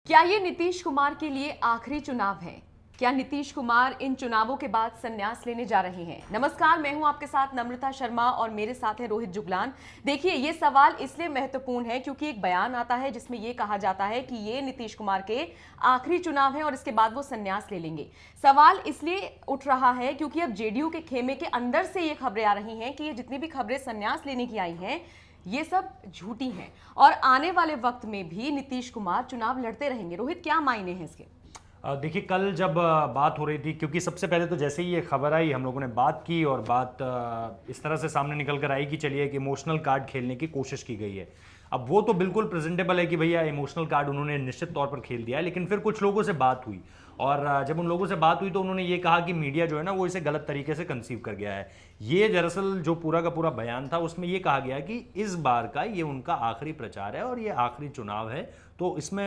क्या ये नीतीश कुमार के लिए आखिरी चुनाव है? क्या नीतीश कुमार इन चुनावों के बाद संन्यास लेने जा रहे हैं? नमस्कार, मैं हूं आपके साथ नम्रता शर्मा और मेरे साथ है रोहित जुगलान। देखिए, ये सवाल इसलिए महत्वपूर्ण है क्योंकि एक बयान आता है जिसमें ये कहा जाता है कि ये नीतीश कुमार के आखिरी चुनाव है और इसके बाद वो संन्यास ले लेंगे। सवाल इसलिए उठ रहा है क्योंकि अब जेडीयू के खेमे के अंदर से ये खबरें आ रही हैं कि ये जितनी भी खबरें संन्यास लेने की आई हैं ये सब झूठी हैं और आने वाले वक्त में भी नीतीश कुमार चुनाव लड़ते रहेंगे। रोहित, क्या मायने हैं इसके? देखिए, कल जब बात हो रही थी, क्योंकि सबसे पहले तो जैसे ही ये खबर आई हम लोगों ने बात की और बात इस तरह से सामने निकल कर आई कि चलिए एक इमोशनल कार्ड खेलने की कोशिश की गई है। अब वो तो बिल्कुल प्रेजेंटेबल है कि भैया इमोशनल कार्ड उन्होंने निश्चित तौर पर खेल दिया है, लेकिन फिर कुछ लोगों से बात हुई और जब उन लोगों से बात हुई तो उन्होंने ये कहा कि मीडिया जो है ना वो इसे गलत तरीके से कंसीव कर गया है। ये दरअसल जो पूरा का पूरा बयान था उसमें ये कहा गया कि इस बार का ये उनका आखिरी प्रचार है और ये आखिरी चुनाव है, तो इसमें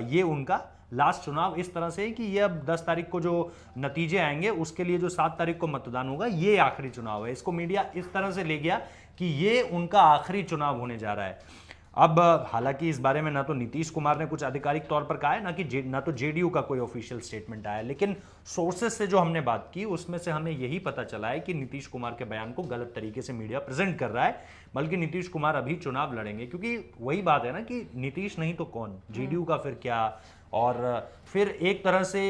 ये उनका लास्ट चुनाव इस तरह से है कि ये अब 10 तारीख को जो नतीजे आएंगे उसके लिए जो 7 तारीख को मतदान होगा ये आखिरी चुनाव है। इसको मीडिया इस तरह से ले गया कि ये उनका आखिरी चुनाव होने जा रहा है। अब हालांकि इस बारे में ना तो नीतीश कुमार ने कुछ आधिकारिक तौर पर कहा है ना तो जेडीयू का कोई ऑफिशियल स्टेटमेंट आया है, लेकिन सोर्सेस से जो हमने बात की उसमें से हमें यही पता चला है कि नीतीश कुमार के बयान को गलत तरीके से मीडिया प्रेजेंट कर रहा है, बल्कि नीतीश कुमार अभी चुनाव लड़ेंगे। क्योंकि वही बात है ना कि नीतीश नहीं तो कौन, जेडीयू का फिर क्या। और फिर एक तरह से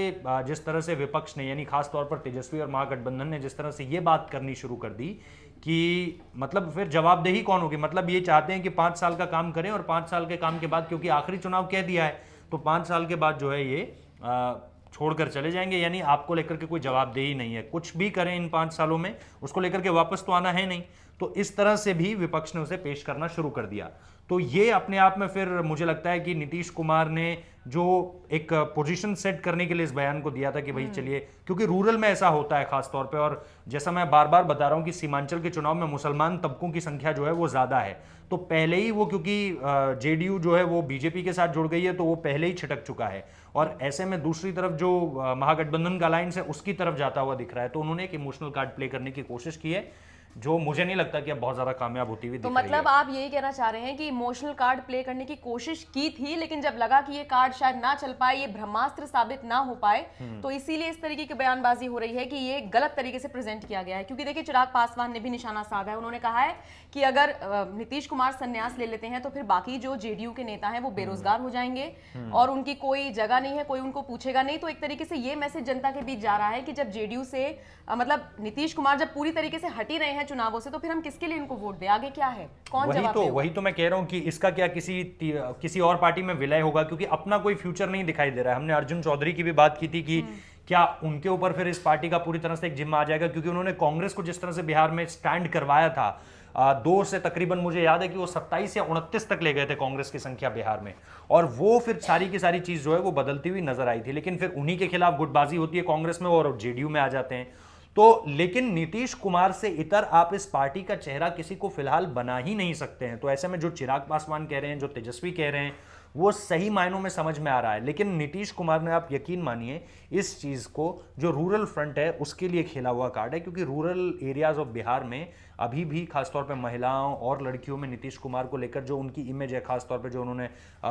जिस तरह से विपक्ष ने यानी खास तौर पर तेजस्वी और महागठबंधन ने जिस तरह से ये बात करनी शुरू कर दी कि मतलब फिर जवाबदेही कौन होगी। मतलब ये चाहते हैं कि 5 साल का काम करें और 5 साल के काम के बाद, क्योंकि आखिरी चुनाव कह दिया है, तो 5 साल के बाद जो है ये छोड़कर चले जाएंगे। यानी आपको लेकर के कोई जवाबदेही नहीं है, कुछ भी करें इन 5 सालों में उसको लेकर के वापस तो आना है नहीं। तो इस तरह से भी विपक्ष ने उसे पेश करना शुरू कर दिया। तो ये अपने आप में फिर मुझे लगता है कि नीतीश कुमार ने जो एक पोजीशन सेट करने के लिए इस बयान को दिया था कि भाई चलिए, क्योंकि रूरल में ऐसा होता है खास तौर पे, और जैसा मैं बार बार बता रहा हूं कि सीमांचल के चुनाव में मुसलमान तबकों की संख्या जो है वो ज्यादा है, तो पहले ही वो, क्योंकि जेडीयू जो है वो बीजेपी के साथ जुड़ गई है तो वो पहले ही छिटक चुका है और ऐसे में दूसरी तरफ जो महागठबंधन का अलायंस है उसकी तरफ जाता हुआ दिख रहा है। तो उन्होंने एक इमोशनल कार्ड प्ले करने की कोशिश की है जो मुझे नहीं लगता कि अब बहुत ज्यादा कामयाब होती हुई तो दिख रही मतलब है। आप यही कहना चाह रहे हैं कि इमोशनल कार्ड प्ले करने की कोशिश की थी, लेकिन जब लगा कि ये कार्ड शायद ना चल पाए, ये ब्रह्मास्त्र साबित ना हो पाए, तो इसीलिए इस तरीके की बयानबाजी हो रही है कि ये गलत तरीके से प्रेजेंट किया गया है। क्योंकि देखिए, चिराग पासवान ने भी निशाना साधा है। उन्होंने कहा है कि अगर नीतीश कुमार संन्यास ले लेते हैं तो फिर बाकी जो जेडीयू के नेता हैं वो बेरोजगार हो जाएंगे और उनकी कोई जगह नहीं है, कोई उनको पूछेगा नहीं। तो एक तरीके से ये मैसेज जनता के बीच जा रहा है कि जब जेडीयू से मतलब नीतीश कुमार जब पूरी तरीके से हट ही रहे हैं चुनावों से, तो फिर हम किसके लिए इनको वोट दें? आगे क्या है, कौन जवाब देगा? वही तो मैं कह रहा हूं कि इसका क्या किसी और पार्टी में विलय होगा, क्योंकि अपना कोई फ्यूचर नहीं दिखाई दे रहा है। हमने अर्जुन चौधरी की भी बात की थी कि क्या उनके ऊपर फिर इस पार्टी का पूरी तरह से एक जिम्मा आ जाएगा, क्योंकि उन्होंने कांग्रेस को जिस तरह से बिहार में स्टैंड करवाया था, 2 से तकरीबन मुझे याद है कि वो 27 या 29 तक ले गए थे कांग्रेस की संख्या बिहार में, और वो फिर सारी की सारी चीज जो है वो बदलती हुई नजर आई थी। लेकिन फिर उन्हीं के खिलाफ गुटबाजी होती है कांग्रेस में और जेडीयू में आ जाते हैं। तो लेकिन नीतीश कुमार से इतर आप इस पार्टी का चेहरा किसी को फिलहाल बना ही नहीं सकते हैं। तो ऐसे में जो चिराग पासवान कह रहे हैं, जो तेजस्वी कह रहे हैं, वो सही मायनों में समझ में आ रहा है। लेकिन नीतीश कुमार ने, आप यकीन मानिए, इस चीज को जो रूरल फ्रंट है उसके लिए खेला हुआ कार्ड है, क्योंकि रूरल एरियाज ऑफ बिहार में अभी भी खासतौर पर महिलाओं और लड़कियों में नीतीश कुमार को लेकर जो उनकी इमेज है, खासतौर पर जो उन्होंने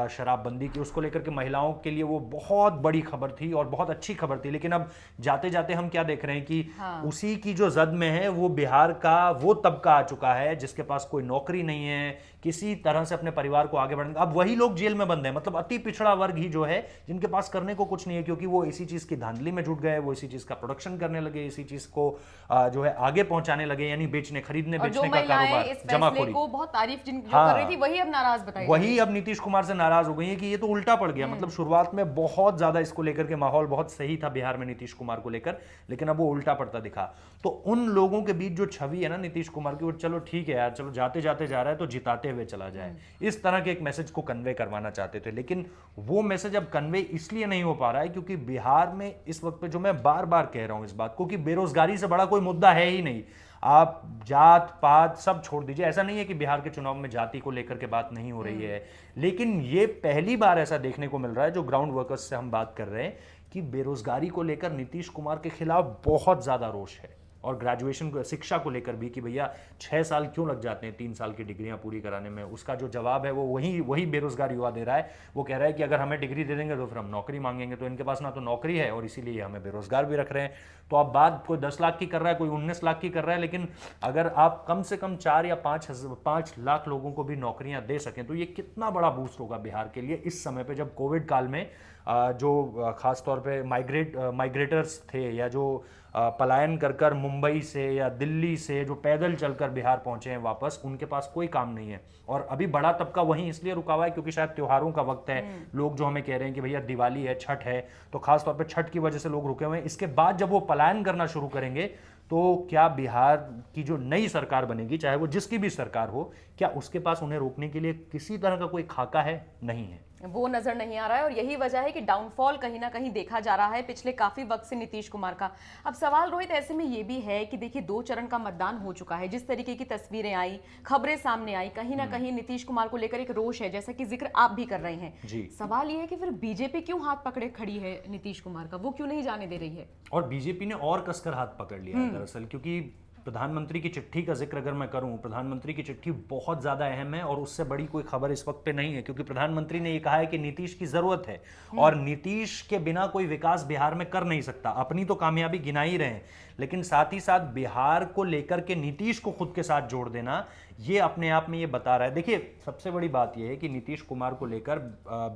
शराबबंदी की उसको लेकर के महिलाओं के लिए वो बहुत बड़ी खबर थी और बहुत अच्छी खबर थी। लेकिन अब जाते जाते हम क्या देख रहे हैं कि उसी की जो जद में है वो बिहार का वो तबका आ चुका है जिसके पास कोई नौकरी नहीं है, किसी तरह से अपने परिवार को आगे बढ़ने। अब वही लोग जेल में बंद हैं, मतलब अति पिछड़ा वर्ग ही जो है जिनके पास करने को कुछ नहीं है, क्योंकि वो इसी चीज की धांधली में जुट गए, वो इसी चीज का प्रोडक्शन करने लगे, इसी चीज को जो है आगे पहुंचाने लगे, यानी बेचने खरीदने बेचने का कारोबार, जमाखोरी को बहुत तारीफ जो कर रही थी वही अब नाराज बताई, वही अब नीतीश कुमार से नाराज हो गई है कि ये तो उल्टा पड़ गया। मतलब शुरुआत में बहुत ज्यादा इसको लेकर के माहौल बहुत सही था बिहार में नीतीश कुमार को लेकर, लेकिन अब वो उल्टा पड़ता दिखा। तो उन लोगों के बीच जो छवि है ना नीतीश कुमार की, वो चलो ठीक है यार, चलो जाते जाते जा रहा है तो जिताते हुए चला जाए, इस तरह के एक मैसेज को कन्वे करवाना चाहते थे। लेकिन वो मैसेज अब कन्वे इसलिए नहीं हो पा रहा है क्योंकि बिहार में इस वक्त पे, जो मैं बार बार कह रहा हूं इस बात को, कि बेरोजगारी से बड़ा कोई मुद्दा है ही नहीं। आप जात पात सब छोड़ दीजिए, ऐसा नहीं है कि बिहार के चुनाव में जाति को लेकर के बात नहीं हो रही है, लेकिन ये पहली बार ऐसा देखने को मिल रहा है, जो ग्राउंड वर्कर्स से हम बात कर रहे हैं, कि बेरोजगारी को लेकर नीतीश कुमार के खिलाफ बहुत ज्यादा रोष है। और ग्रेजुएशन को, शिक्षा को लेकर भी कि भैया 6 साल क्यों लग जाते हैं 3 साल की डिग्रियां पूरी कराने में, उसका जो जवाब है वो वही बेरोजगार युवा दे रहा है। वो कह रहा है कि अगर हमें डिग्री दे देंगे तो फिर हम नौकरी मांगेंगे, तो इनके पास ना तो नौकरी है और इसीलिए हमें बेरोजगार भी रख रहे हैं। तो अब बात कोई 10 लाख की कर रहा है, कोई 19 लाख की कर रहा है, लेकिन अगर आप कम से कम 4 या 5 लाख लोगों को भी नौकरियां दे सकें तो ये कितना बड़ा बूस्ट होगा बिहार के लिए इस समय पे, जब कोविड काल में जो खास तौर पे माइग्रेटर्स थे या जो पलायन कर कर मुंबई से या दिल्ली से जो पैदल चलकर बिहार पहुंचे हैं वापस, उनके पास कोई काम नहीं है। और अभी बड़ा तबका वहीं इसलिए रुका हुआ है क्योंकि शायद त्योहारों का वक्त है, लोग जो हमें कह रहे हैं कि भैया दिवाली है, छठ है, तो खास तौर पे छठ की वजह से लोग रुके हुए हैं। इसके बाद जब वो पलायन करना शुरू करेंगे तो क्या बिहार की जो नई सरकार बनेगी, चाहे वो जिसकी भी सरकार हो, क्या उसके पास उन्हें रोकने के लिए किसी तरह का कोई खाका है? नहीं है, वो नजर नहीं आ रहा है। और यही वजह है कि डाउनफॉल कहीं ना कहीं देखा जा रहा है पिछले काफी वक्त से नीतीश कुमार का। अब सवाल रोहित ऐसे में ये भी है कि देखिए 2 चरण का मतदान हो चुका है, जिस तरीके की तस्वीरें आई, खबरें सामने आई, कहीं ना कहीं नीतीश कुमार को लेकर एक रोष है, जैसा कि जिक्र आप भी कर रहे हैं जी। सवाल ये है कि फिर बीजेपी क्यों हाथ पकड़े खड़ी है नीतीश कुमार का, वो क्यों नहीं जाने दे रही है? और बीजेपी ने और कसकर हाथ पकड़ लिया है दरअसल, क्योंकि प्रधानमंत्री की चिट्ठी का जिक्र अगर मैं करूं, प्रधानमंत्री की चिट्ठी बहुत ज़्यादा अहम है और उससे बड़ी कोई खबर इस वक्त पे नहीं है, क्योंकि प्रधानमंत्री ने ये कहा है कि नीतीश की ज़रूरत है और नीतीश के बिना कोई विकास बिहार में कर नहीं सकता। अपनी तो कामयाबी गिना ही रहे हैं, लेकिन साथ ही साथ बिहार को लेकर के नीतीश को खुद के साथ जोड़ देना, ये अपने आप में ये बता रहा है। देखिए सबसे बड़ी बात यह है कि नीतीश कुमार को लेकर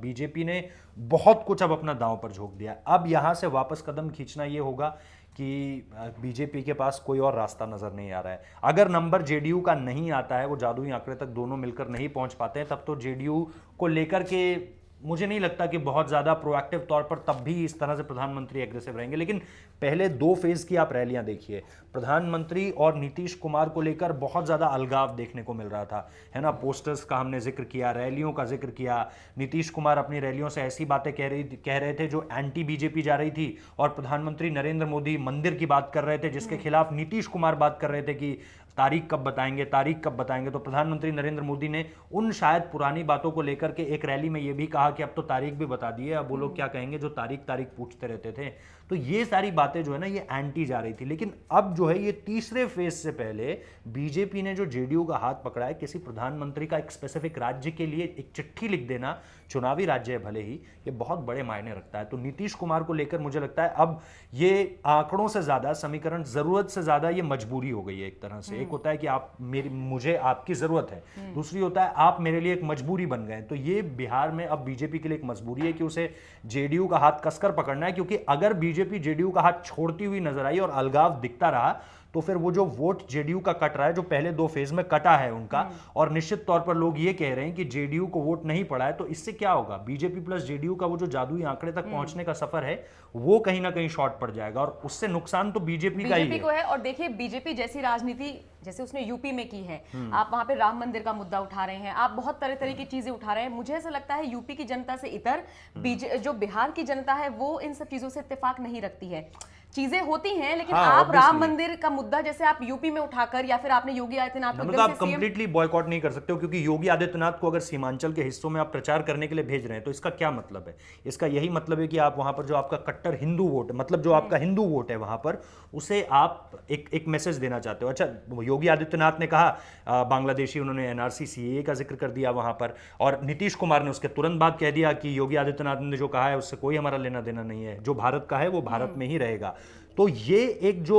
बीजेपी ने बहुत कुछ अब अपना दांव पर झोंक दिया। अब यहां से वापस कदम खींचना ये होगा कि बीजेपी के पास कोई और रास्ता नजर नहीं आ रहा है। अगर नंबर जेडीयू का नहीं आता है, वो जादुई आंकड़े तक दोनों मिलकर नहीं पहुंच पाते हैं, तब तो जेडीयू को लेकर के मुझे नहीं लगता कि बहुत ज़्यादा प्रोएक्टिव तौर पर तब भी इस तरह से प्रधानमंत्री एग्रेसिव रहेंगे। लेकिन पहले 2 फेज की आप रैलियां देखिए, प्रधानमंत्री और नीतीश कुमार को लेकर बहुत ज़्यादा अलगाव देखने को मिल रहा था, है ना। पोस्टर्स का हमने जिक्र किया, रैलियों का जिक्र किया। नीतीश कुमार अपनी रैलियों से ऐसी बातें कह रहे थे जो एंटी बीजेपी जा रही थी, और प्रधानमंत्री नरेंद्र मोदी मंदिर की बात कर रहे थे जिसके खिलाफ नीतीश कुमार बात कर रहे थे कि तारीख कब बताएंगे, तारीख कब बताएंगे। तो प्रधानमंत्री नरेंद्र मोदी ने उन शायद पुरानी बातों को लेकर के एक रैली में यह भी कहा कि अब तो तारीख भी बता दी है, अब वो लोग क्या कहेंगे जो तारीख पूछते रहते थे। तो ये सारी बातें जो है ना, ये एंटी जा रही थी। लेकिन अब जो है ये तीसरे फेज से पहले बीजेपी ने जो जेडीयू का हाथ पकड़ा है, किसी प्रधानमंत्री का एक स्पेसिफिक राज्य के लिए एक चिट्ठी लिख देना, चुनावी राज्य है भले ही, ये बहुत बड़े मायने रखता है। तो नीतीश कुमार को लेकर मुझे लगता है अब ये आंकड़ों से ज्यादा, समीकरण जरूरत से ज्यादा ये मजबूरी हो गई है एक तरह से। एक होता है कि आप मुझे आपकी जरूरत है, दूसरी होता है आप मेरे लिए एक मजबूरी बन गए। तो ये बिहार में अब बीजेपी के लिए एक मजबूरी है कि उसे जेडीयू का हाथ कसकर पकड़ना है, क्योंकि अगर बीजेपी जेडीयू का हाथ छोड़ती हुई नजर आई और अलगाव दिखता रहा तो फिर वो जो वोट जेडीयू का कट रहा है, जो पहले 2 फेज में कटा है उनका, और निश्चित तौर पर लोग ये कह रहे हैं कि जेडीयू को वोट नहीं पड़ा है, तो इससे क्या होगा, बीजेपी प्लस जेडीयू का वो जो जादुई आंकड़े तक पहुंचने का सफर है वो कहीं ना कहीं शॉर्ट पड़ जाएगा, और उससे नुकसान तो बीजेपी का ही है। और देखिए बीजेपी जैसी राजनीति जैसे उसने यूपी में की है, आप वहां पे राम मंदिर का मुद्दा उठा रहे हैं, आप बहुत तरह की चीजें उठा रहे हैं। मुझे ऐसा लगता है यूपी की जनता से इतर जो बिहार की जनता है वो इन सब चीजों से इत्तेफाक नहीं रखती है। चीजें होती हैं, लेकिन आप राम मंदिर का मुद्दा जैसे आप यूपी में उठाकर, या फिर आपने योगी आदित्यनाथ को आप कंप्लीटली बॉयकॉट नहीं कर सकते हो, क्योंकि योगी आदित्यनाथ को अगर सीमांचल के हिस्सों में आप प्रचार करने के लिए भेज रहे हैं तो इसका क्या मतलब है? इसका यही मतलब है कि आप वहां पर जो आपका कट्टर हिंदू वोट, मतलब जो आपका हिंदू वोट है वहां पर, उसे आप एक मैसेज देना चाहते हो। अच्छा, योगी आदित्यनाथ ने कहा बांग्लादेशी, उन्होंने एनआरसी सीएए का जिक्र कर दिया वहां पर, और नीतीश कुमार ने उसके तुरंत बाद कह दिया कि योगी आदित्यनाथ ने जो कहा है उससे कोई हमारा लेना देना नहीं है, जो भारत का है वो भारत में ही रहेगा। तो ये एक जो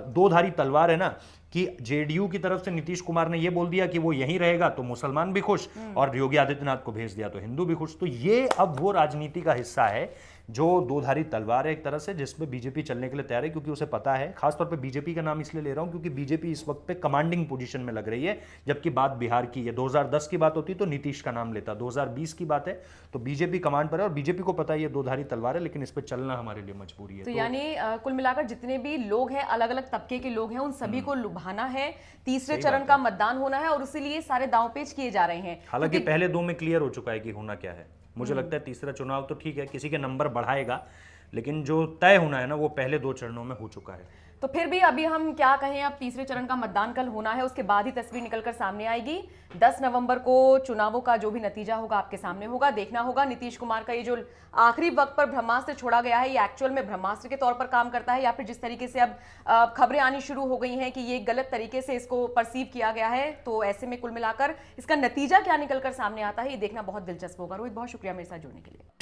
2धारी तलवार है ना, कि जेडीयू की तरफ से नीतीश कुमार ने ये बोल दिया कि वो यहीं रहेगा तो मुसलमान भी खुश, और योगी आदित्यनाथ को भेज दिया तो हिंदू भी खुश। तो ये अब वो राजनीति का हिस्सा है जो 2धारी तलवार है एक तरह से, जिसमें बीजेपी चलने के लिए तैयार है, क्योंकि उसे पता है, खासतौर पे बीजेपी का नाम इसलिए ले रहा हूं क्योंकि बीजेपी इस वक्त पे कमांडिंग पोजीशन में लग रही है, जबकि बात बिहार की है। 2010 की बात होती तो नीतीश का नाम लेता, 2020 की बात है तो बीजेपी कमांड पर है, और बीजेपी को पता है ये 2धारी तलवार है, लेकिन इस पर चलना हमारे लिए मजबूरी है। तो यानी कुल मिलाकर जितने भी लोग हैं, अलग अलग तबके के लोग हैं, उन सभी को लुभाना है, तीसरे चरण का मतदान होना है, और इसीलिए सारे दांवपेच किए जा रहे हैं। हालांकि पहले 2 में क्लियर हो चुका है कि होना क्या है। मुझे लगता है तीसरा चुनाव तो ठीक है, किसी के नंबर बढ़ाएगा, लेकिन जो तय होना है ना वो पहले 2 चरणों में हो चुका है। तो फिर भी अभी हम क्या कहें, अब तीसरे चरण का मतदान कल होना है, उसके बाद ही तस्वीर निकलकर सामने आएगी। 10 नवंबर को चुनावों का जो भी नतीजा होगा आपके सामने होगा। देखना होगा नीतीश कुमार का ये जो आखिरी वक्त पर ब्रह्मास्त्र छोड़ा गया है, ये एक्चुअल में ब्रह्मास्त्र के तौर पर काम करता है या फिर जिस तरीके से अब खबरें आनी शुरू हो गई हैं कि ये गलत तरीके से इसको परसीव किया गया है। तो ऐसे में कुल मिलाकर इसका नतीजा क्या निकलकर सामने आता है, ये देखना बहुत दिलचस्प होगा। रोहित, बहुत शुक्रिया मेरे साथ जुड़ने के लिए।